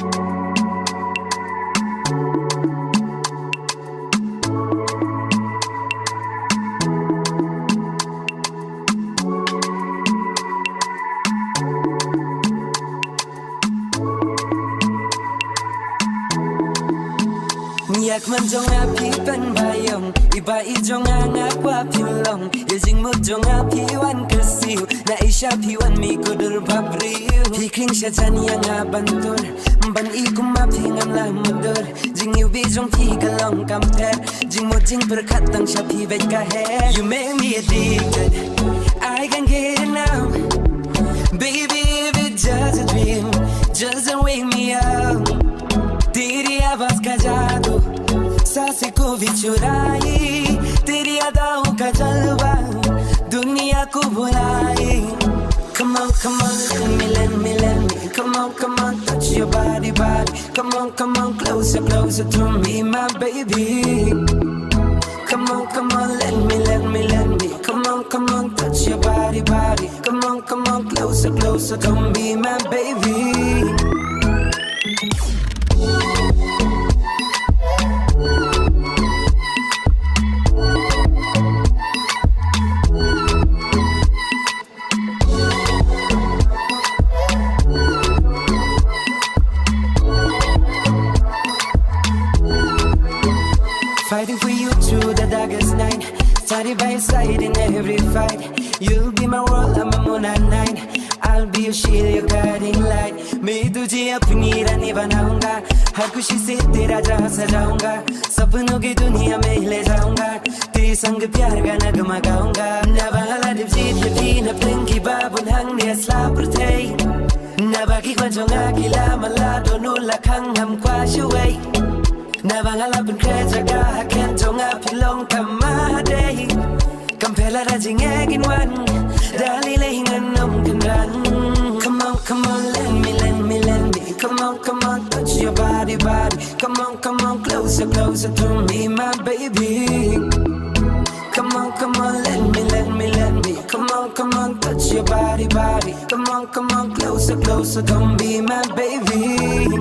อยากมันจงอาพี่เป็นพายงอีบาอีจงอางากว่าพี่ลงอย่าจริงมุดจงอาพี่วันกระสิวน่าอิชาพี่วันมีกุดรบับริวพี่คลิ้งชะจันยังอาบันตุรบันอีกุมาพี่งามละมุดรจริงอยู่บีจงพี่กะลองกำแพงจริงมุดจริงประคัดตั้งชาพี่เวกะแฮ You make me addicted I can't get enough Baby if it's just a dream Just wake me up तेरी आवाज का जादू सांसें को भी चुराए तेरी अदाओं का जलवा दुनिया को भुलाए Come on, come on, let me Come on, come on, touch your body, body Come on, closer, closer to me, my baby Come on, let me Come on, touch your body, body Come on, closer, closer to me, my baby Fighting for you through the darkest night Side by side in every fight You'll be my world, I'm a moon at night I'll be your shield, your guiding light मैं तुझे अपनी रानी बनाऊंगा हर खुशी से तेरा जहां सजाऊंगा सपनों की दुनिया में ले जाऊंगा तेरे संग प्यार का नगमा गाऊंगा Nabala dipsitlepina plenki babun hang nia slapertei Nabaki kwanjonga kila malado nula kang ham kwa shuwei Nabangala pun kerjaga haken jonga pilong kamadei Kampela rajing egin wan Dali lehingan nom kenran Come on, let me Come on, touch your body, body Come on, closer, closer to me, my baby Come on, let me Come on, touch your body, body Come on, closer, closer to me, my baby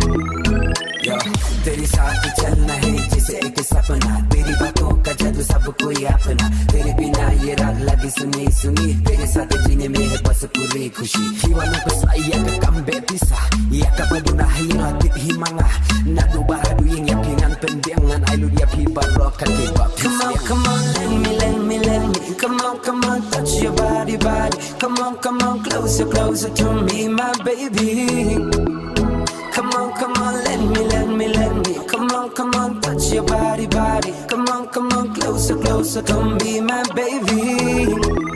Yo, तेरी साथ चलना है जैसे एक सपना तेरी बातों का जादू सबको अपना तेरे बिना ये रात लगी सुनी सुनी तेरे साथ जीने में है बस पूरी खुशी hiwana ko sa iya ka kambe bisa iya ka paduna hirati himanga nadu baradu yang yakingan pendiangan I love ya people rock ka K-pop Come on, let me Come on, touch your body, body Come on, closer, closer to me, my baby Come on, let me Come on, touch your body, body Come on, closer, closer to me, my baby